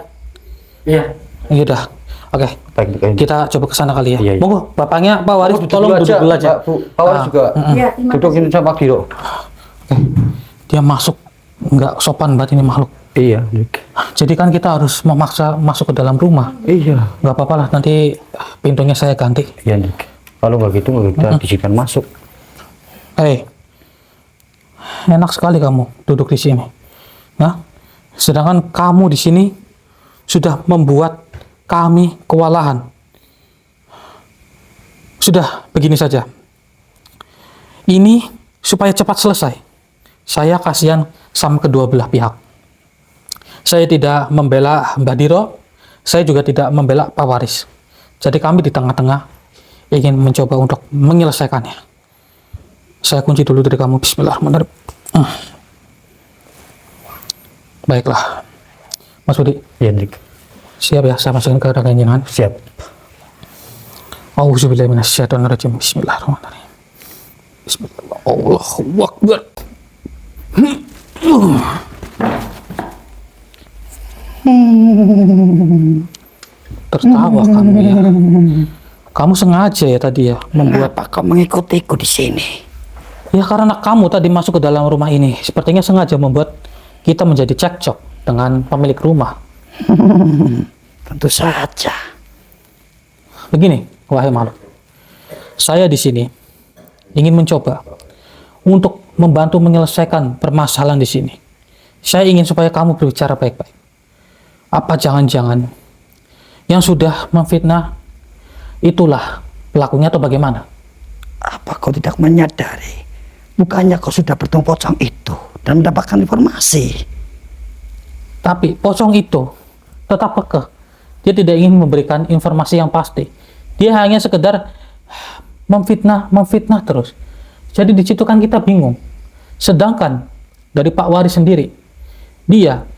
Iya. ya udah. Oke. Baik, baik. Kita coba ke sana kali ya. Iya, iya. Monggo, bapaknya Pak Waris Oh, tolong duduk dulu aja. Pak, Bu. Pak Waris Ah, juga. Iya, terima Duduk ini sama Pak Giro. Oke. Dia masuk nggak sopan banget ini makhluk. Iya, Dik. Jadi kan kita harus memaksa masuk ke dalam rumah. Iya. Nggak apa-apa lah, nanti pintunya saya ganti. Iya, Dik. Kalau nggak gitu nggak kita diizinkan masuk. Enak sekali kamu duduk di sini. Nah, sedangkan kamu di sini sudah membuat kami kewalahan. Sudah, begini saja. Ini supaya cepat selesai. Saya kasihan sama kedua belah pihak. Saya tidak membela Mbak Diro, saya juga tidak membela Pak Waris. Jadi kami di tengah-tengah ingin mencoba untuk menyelesaikannya. Saya kunci dulu dari kamu. Bismillahirrahmanirrahim. Baiklah. Mas Budi, Iya, Hendrik. siap ya, saya masukin ke ganjengan. Siap. Auzubillahiminasyaitonirrajim. Bismillahirrahmanirrahim. Bismillah. Allahu Akbar. Tertawa kamu ya. Kamu sengaja ya tadi ya membuat. Kenapa kau mengikutiku di sini? Ya karena kamu tadi masuk ke dalam rumah ini, sepertinya sengaja membuat kita menjadi cekcok dengan pemilik rumah. Tentu saja. Begini, wahai makhluk. Saya di sini ingin mencoba untuk membantu menyelesaikan permasalahan di sini. Saya ingin supaya kamu berbicara baik-baik. Apa jangan-jangan yang sudah memfitnah itulah pelakunya atau bagaimana? Apa kau tidak menyadari? Bukannya kau sudah bertemu pocong itu dan mendapatkan informasi. Tapi pocong itu tetap kekeh. Dia tidak ingin memberikan informasi yang pasti. Dia hanya sekedar memfitnah terus. Jadi di situ kan kita bingung. Sedangkan dari Pak Waris sendiri, dia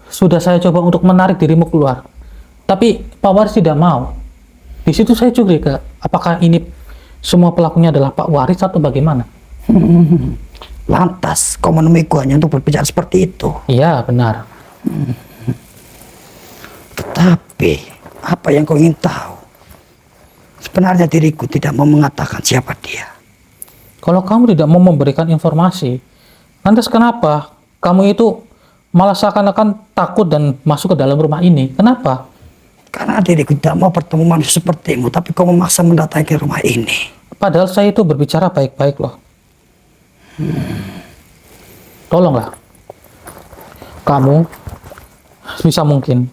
sudah saya coba untuk menarik dirimu keluar. Tapi Pak Waris tidak mau. Di situ saya curiga, apakah ini semua pelakunya adalah Pak Waris atau bagaimana? Lantas kau menemuiku hanya untuk berbicara seperti itu. Iya, benar. Tetapi apa yang kau ingin tahu? Sebenarnya diriku tidak mau mengatakan siapa dia. Kalau kamu tidak mau memberikan informasi, lantas kenapa kamu itu malah seakan-akan takut dan masuk ke dalam rumah ini? Kenapa? Karena diriku tidak mau bertemu manusia sepertimu, tapi kau memaksa mendatangi rumah ini. Padahal saya itu berbicara baik-baik loh. Tolonglah. Kamu bisa mungkin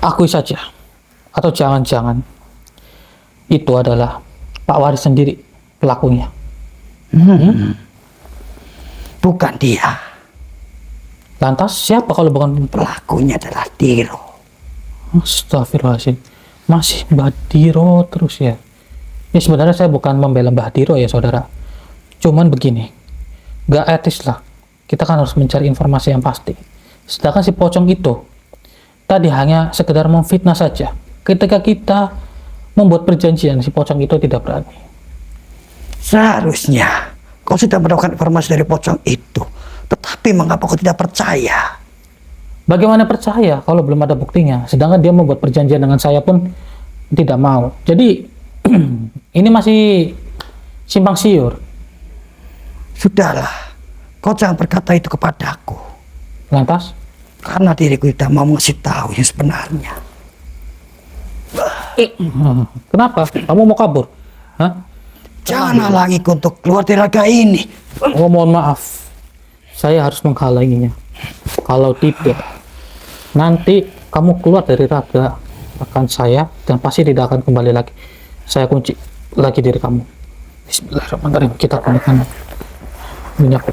akui saja. Atau jangan-jangan itu adalah Pak Waris sendiri pelakunya. Bukan dia. Lantas siapa kalau bukan Pelakunya adalah Diro. Astagfirullahaladzim. Masih Mbak Diro terus ya. Ya sebenarnya saya bukan membela Mbak Diro ya saudara. Cuman begini, gak etis lah. Kita kan harus mencari informasi yang pasti. Sedangkan si pocong itu tadi hanya sekedar memfitnah saja. Ketika kita membuat perjanjian, si pocong itu tidak berani. Seharusnya kau sudah mendapatkan informasi dari pocong itu. Tetapi mengapa kau tidak percaya? Bagaimana percaya kalau belum ada buktinya? Sedangkan dia membuat perjanjian dengan saya pun tidak mau. Jadi ini masih simpang siur. Sudahlah, kau jangan berkata itu kepadaku. Lantas? Karena diriku tidak mau ngasih tahu yang sebenarnya. Kenapa? Kamu mau kabur? Hah? Jangan halangiku untuk keluar dari raga ini. Oh, mohon maaf. Saya harus menghalanginya. Kalau tidak, nanti kamu keluar dari raga akan saya dan pasti tidak akan kembali lagi. Saya kunci lagi diri kamu. Bismillahirrahmanirrahim. Kita gunakan minyak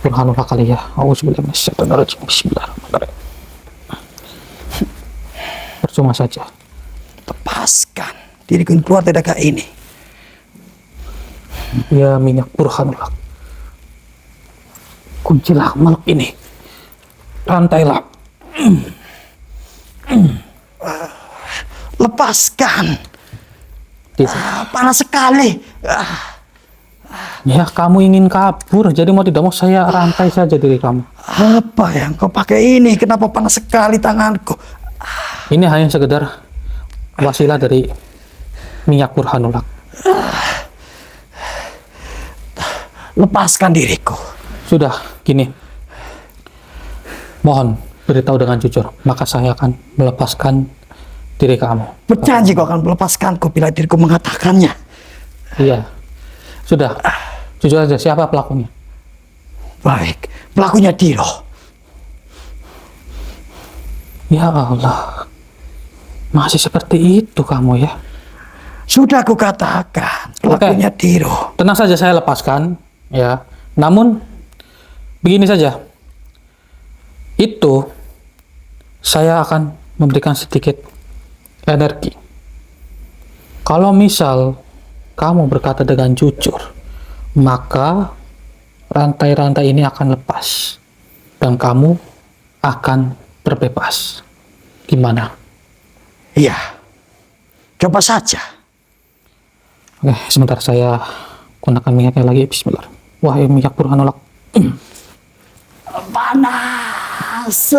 Burhanul Hakaliyah. Auzubillahiminasyaitonirrajim. Bismillahirrahmanirrahim. Percuma saja. Lepaskan diriku keluar dari raga ini. Ya minyak Burhanul Hak. Kuncilah makhluk ini. Rantailah. Lepaskan. Tidak. Panas sekali. Ya kamu ingin kabur, jadi mau tidak mau saya rantai saja diri kamu. Apa yang kau pakai ini? Kenapa panas sekali tanganku? Ini hanya sekedar wasilah dari minyak Burhanul Hak. Lepaskan diriku. Sudah, gini. Mohon beritahu dengan jujur, maka saya akan melepaskan diri kamu. Berjanji kau akan melepaskanku bila diriku mengatakannya. Iya. Sudah. Jujur aja, siapa pelakunya? Baik, pelakunya Diro. Ya Allah. Masih seperti itu kamu ya. Sudah aku katakan, pelakunya Diro. Tenang saja, saya lepaskan ya. Namun begini saja. Itu saya akan memberikan sedikit energi. Kalau misal kamu berkata dengan jujur, maka rantai-rantai ini akan lepas dan kamu akan terbebas. Gimana? Iya, coba saja. Oke, sebentar saya gunakan minyaknya lagi. Bismillah. Wahai minyak burhanullah. Panas,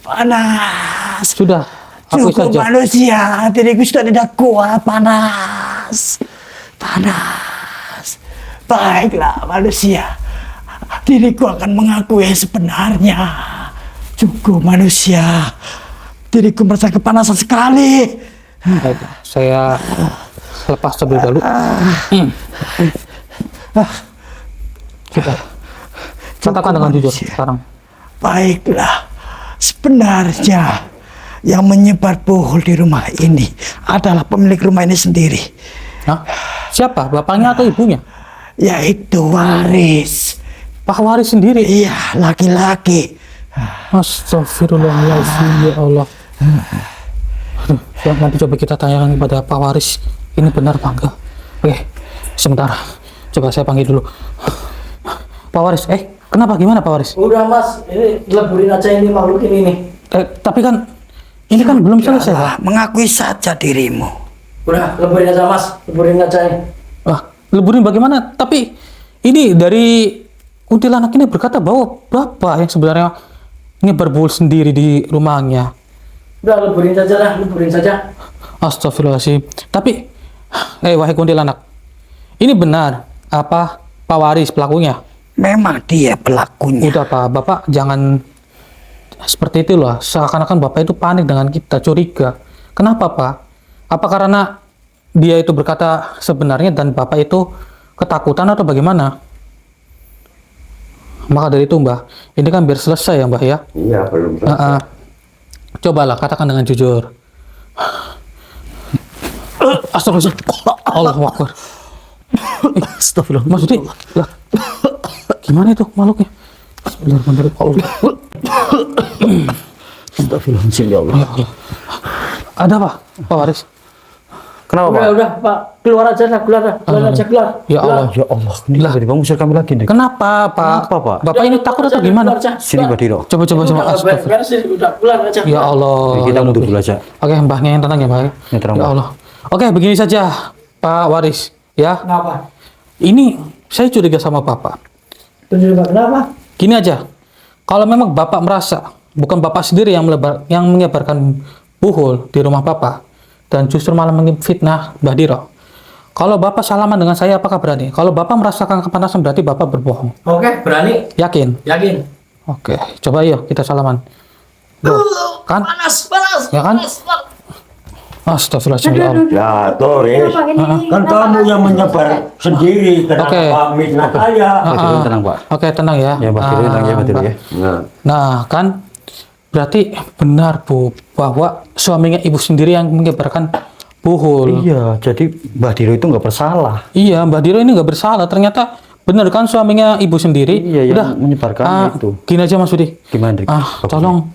panas. Sudah, aku Cukup saja. manusia, diriku sudah tidak kuat. Panas, panas. Baiklah manusia, diriku akan mengaku yang sebenarnya. Cukup manusia, diriku merasa kepanasan sekali. Baik, saya lepas terlebih dahulu. Sudah. Katakan dengan jujur sekarang. Baiklah, sebenarnya yang menyebar bohol di rumah ini adalah pemilik rumah ini sendiri, Hah? Siapa? Bapaknya atau ibunya? yaitu Waris. Pak Waris sendiri. Iya, laki-laki. Astagfirullahaladzim, ya Allah. Aduh, ya, nanti coba kita tanyakan kepada Pak Waris. Ini benar apa enggak? Oke, sebentar. Coba saya panggil dulu. Pak Waris, kenapa? Gimana Pak Waris? Udah Mas, ini leburin aja ini makhluk ini nih. Tapi kan ini kan belum selesai, Pak. Mengakui saja dirimu. Udah, leburin aja Mas, leburin aja ini. Wah, leburin bagaimana? Tapi ini dari kuntilanak ini berkata bahwa Bapak yang sebenarnya nyebar bohol sendiri di rumahnya. Udah, leburin saja lah, leburin saja. Astagfirullahaladzim. Tapi, wahai kuntilanak, ini benar apa Pak Waris pelakunya? Memang dia pelakunya. Udah Pak, Bapak jangan seperti itu loh. Seakan-akan Bapak itu panik dengan kita, curiga. Kenapa Pak? Apa karena dia itu berkata sebenarnya dan Bapak itu ketakutan atau bagaimana? Maka dari itu Mbah, ini kan biar selesai ya Mbah ya. Iya, belum selesai. Cobalah katakan dengan jujur. Astagfirullahaladzim. Allahu Akbar. Astagfirullah. Mas Budi, lah, gimana itu makhluknya? Bismillahirrahmanirrahim. Astagfirullahaladzim ya Allah. Ada apa, Pak Waris? Kenapa Pak? Udah Pak, keluar aja lah, keluar aja, keluar. Ya Allah. Ya Allah, ini tiba-tiba ngusir kami lagi nih. Kenapa, Pak? Kenapa, Pak? Bapak ini takut atau gimana? Sini Mbak Diro. Coba. Astagfirullah. Beres, udah keluar aja. Ya Allah. Kita mundur dulu aja. Oke, Mbahnya yang tenang ya, Mbak. Ya, tenang, Ya Mbak. Allah. Oke, begini saja, Pak Waris. Ya, Kenapa? ini saya curiga sama Bapak. Kenapa? Kenapa? Gini aja, kalau memang Bapak merasa bukan Bapak sendiri yang menyebarkan bohol di rumah Bapak dan justru malah mengfitnah Mbah Diro. Kalau Bapak salaman dengan saya, apakah berani? Kalau Bapak merasakan kepanasan, berarti Bapak berbohong. Oke, berani? Yakin? Yakin? Oke, coba yuk kita salaman. Loh, kan? Panas. Ya kan? Astagfirullahaladzim. Ya Allah. Ya, Toris. Kan kamu yang menyebar sendiri. Kenapa Oke. mitnah saya? Mbak Diro tenang Pak. Oke, tenang ya. Ya Mbak Diro tenang ya Mbak Diro ya. Nah, Nah, kan berarti benar Bu bahwa suaminya ibu sendiri yang menyebarkan bohol. Iya, jadi Mbak Diro itu nggak bersalah. Iya, Mbak Diro ini nggak bersalah. Ternyata benar kan suaminya ibu sendiri. Iya, yang menyebarkan itu. Gini aja Mas Budi. Gimana, Dik? Tolong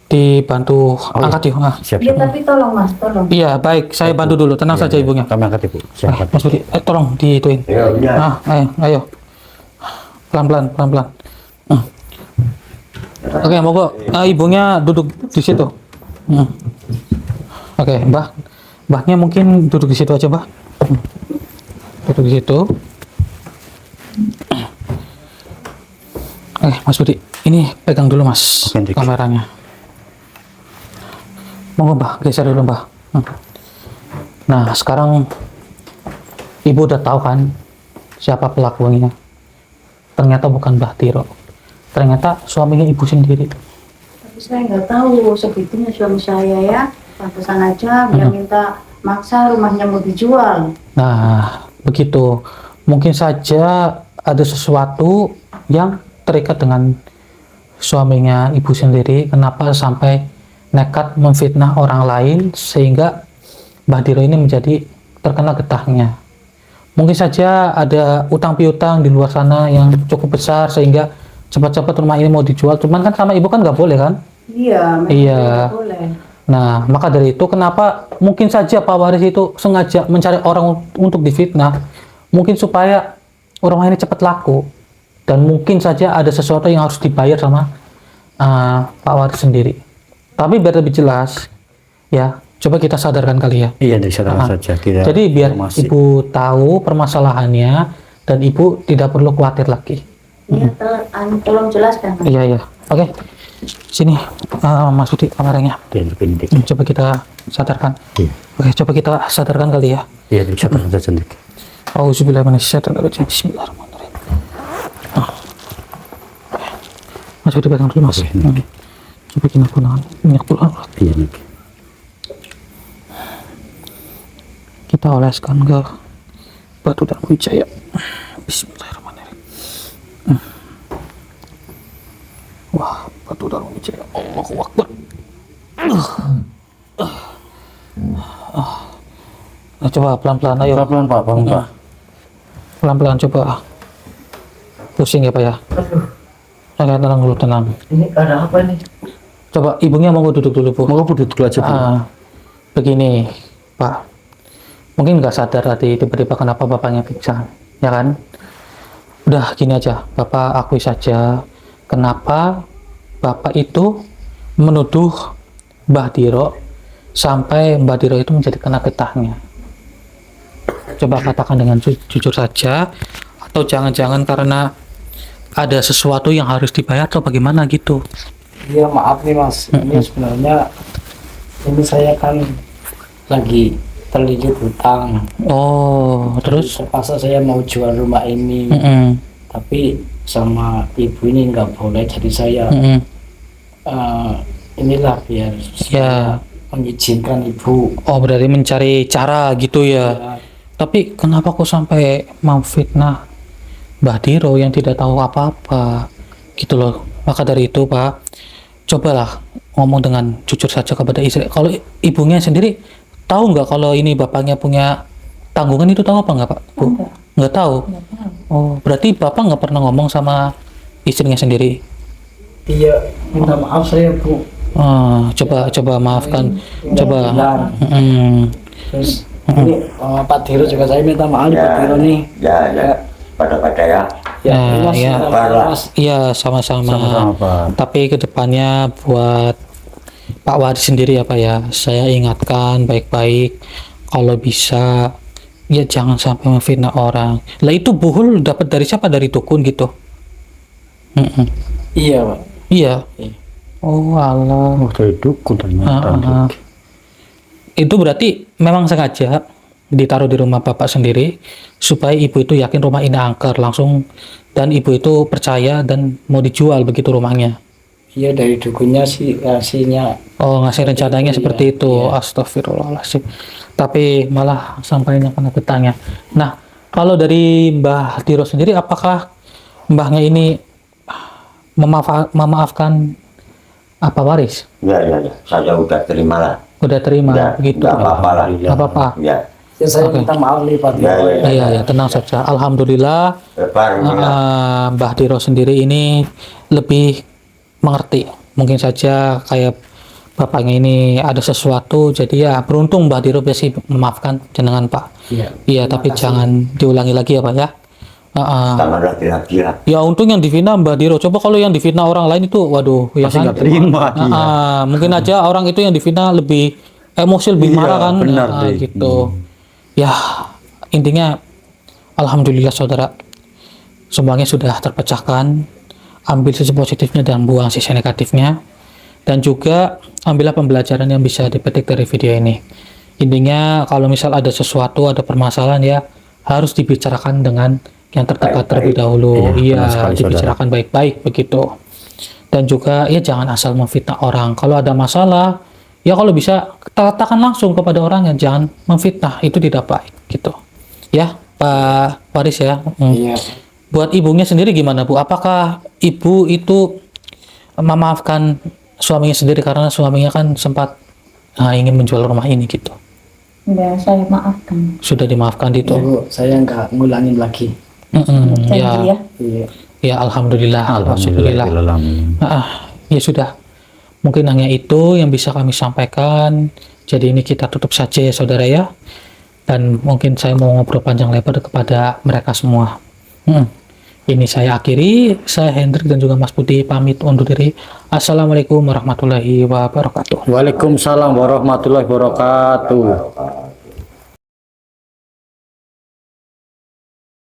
dibantu angkat yuk. Siap, Iya, siap. tapi tolong Mas, tolong. Iya, baik. Saya bantu dulu. Tenang saja ibunya. Kami angkat Ibu. Siap. Mas Budi, tolong diituin. ya, ya. Ayo. Pelan-pelan. Oke, monggo. Ibunya duduk di situ. Oke, Mbahnya mungkin duduk di situ aja, Mbah. Duduk di situ. Mas Budi, ini pegang dulu, Mas, Oke, Dik. kameranya. Monggo, Mbah, geser dulu, Mbah. Nah, sekarang Ibu udah tahu kan siapa pelakunya. Ternyata bukan Mbah Diro. Ternyata suaminya Ibu sendiri. Tapi saya nggak tahu sebetulnya suami saya ya. Pantesan aja dia minta maksa rumahnya mau dijual. Nah, begitu. Mungkin saja ada sesuatu yang terikat dengan suaminya Ibu sendiri. Kenapa sampai nekat memfitnah orang lain sehingga Mbah Diro ini menjadi terkena getahnya. Mungkin saja ada utang piutang di luar sana yang cukup besar sehingga cepat-cepat rumah ini mau dijual. Cuman kan sama ibu kan nggak boleh kan? Iya, memang Iya. tidak boleh. Nah, maka dari itu kenapa mungkin saja Pak Waris itu sengaja mencari orang untuk difitnah, mungkin supaya rumah ini cepat laku, dan mungkin saja ada sesuatu yang harus dibayar sama Pak Waris sendiri. Tapi biar lebih jelas, ya, coba kita sadarkan kali ya. Iya, disadarkan saja. Kita Jadi biar informasi. ibu tahu permasalahannya dan ibu tidak perlu khawatir lagi. Iya, tolong jelaskan. Iya, iya. Oke. Sini, Mas Budi kamarnya. Iya, penting. Coba kita sadarkan. Iya. Oke, coba kita sadarkan kali ya. Iya, disadarkan saja. Auzubillahiminasyaitonirrajim. Bismillahirrahmanirrahim. Mas Budi pegang dulu, Mas. Oke, Coba kita gunakan minyak Tuhan. Iya, nih. Kita oleskan ke batu dan wijaya. Bismillahirrahmanirrahim. Wah, batu dan wijaya. Allahu Akbar. Nah, coba pelan-pelan, ayo. Pelan-pelan, Pak. Bangun, Pak. Pelan-pelan coba. Pusing ya, Pak ya? Oke, tenang dulu, tenang. Ini ada apa nih? Coba ibunya mau duduk dulu, Bu. Mau duduk dulu aja, Bu. Begini, Pak. Mungkin nggak sadar tadi tiba-tiba kenapa bapaknya pingsan, ya kan? Udah gini aja, Bapak akui saja kenapa Bapak itu menuduh Mbah Diro sampai Mbah Diro itu menjadi kena getahnya. Coba katakan dengan jujur saja, atau jangan-jangan karena ada sesuatu yang harus dibayar atau bagaimana gitu. Iya, maaf nih Mas. Ini sebenarnya ini saya kan lagi terlilit hutang. Oh, terus? Terpaksa saya mau jual rumah ini, Mm-mm. tapi sama ibu ini nggak boleh. Jadi saya Mm-mm. inilah biar Ya. saya mengizinkan ibu. Oh, berarti mencari cara gitu ya. Ya, Tapi kenapa kok sampai memfitnah Mbah Diro yang tidak tahu apa-apa gitu loh. Maka dari itu, Pak, cobalah ngomong dengan jujur saja kepada istri. Kalau ibunya sendiri tahu nggak kalau ini bapaknya punya tanggungan, itu tahu apa nggak, Pak? Bu? Nggak tahu. Oh, berarti bapak nggak pernah ngomong sama istrinya sendiri. iya, minta maaf saya Bu. Coba maafkan. Ini Coba. bilang. Mm. Terus ini Pak Diro juga saya minta maaf nih, Pak Diro nih. Ya. Pada ya. Ya, ini Mas, ya. minta maaf, Mas. Iya, sama-sama. Sama-sama, Pak. Tapi kedepannya buat Pak Waris sendiri ya, Pak ya, saya ingatkan baik-baik, kalau bisa ya jangan sampai memfitnah orang. Lah itu buhul dapat dari siapa? Dari dukun gitu? Mm-mm. Iya Pak. Iya. Iya. Oh alah. Oh, dari dukun ternyata. Itu berarti memang sengaja ditaruh di rumah bapak sendiri supaya ibu itu yakin rumah ini angker langsung, dan ibu itu percaya dan mau dijual begitu rumahnya. Iya, dari dukunnya sih ngasihnya. Oh, ngasih rencananya Iya, seperti itu. iya. Astagfirullahaladzim. Tapi malah sampainya kena getahnya. Nah, kalau dari Mbah Diro sendiri, apakah mbahnya ini memaafkan apa Waris? Ya. Saya udah terima lah. Udah terima Ya, gitu. nggak apa-apa lah. Nggak apa-apa. Ya. Ya saya Oke. minta maaf nih Pak Ya, Diro. ya. Iya, ya, tenang saja. Alhamdulillah, Baru Mbah Diro sendiri ini lebih mengerti. Mungkin saja kayak bapaknya ini ada sesuatu, jadi ya beruntung Mbah Diro biasa memaafkan jenengan, Pak. Iya. Iya, tapi jangan diulangi lagi ya, Pak ya. jangan lagi lah. Ya untung yang difitnah Mbah Diro. Coba kalau yang difitnah orang lain itu, waduh, ya Pasti kan. nggak terima dia. Mungkin aja orang itu yang difitnah lebih emosi, lebih Iya, marah kan. benar deh. Gitu. Ya intinya, alhamdulillah saudara, semuanya sudah terpecahkan. Ambil sisi positifnya dan buang sisi negatifnya. Dan juga ambillah pembelajaran yang bisa dipetik dari video ini. Intinya kalau misal ada sesuatu, ada permasalahan, ya harus dibicarakan dengan yang terdekat terlebih dahulu. Iya, benar Iya, sekali, dibicarakan baik-baik begitu. Dan juga ya jangan asal memfitnah orang. Kalau ada masalah, ya kalau bisa katakan langsung kepada orang, yang jangan memfitnah, itu tidak baik gitu. Ya, Pak Waris ya. Iya. Buat ibunya sendiri gimana, Bu? Apakah ibu itu memaafkan suaminya sendiri, karena suaminya kan sempat ingin menjual rumah ini gitu. Ya, saya maafkan. Sudah dimaafkan Ya, itu. Bu, saya nggak ngulangin lagi. Janji Ya, ya. Iya. ya alhamdulillah, alhamdulillah. Alhamdulillah. Ya sudah. Mungkin hanya itu yang bisa kami sampaikan. Jadi ini kita tutup saja ya saudara ya. Dan mungkin saya mau ngobrol panjang lebar kepada mereka semua. Ini saya akhiri. Saya Hendrik dan juga Mas Budi pamit undur diri. Assalamualaikum warahmatullahi wabarakatuh. Waalaikumsalam warahmatullahi wabarakatuh.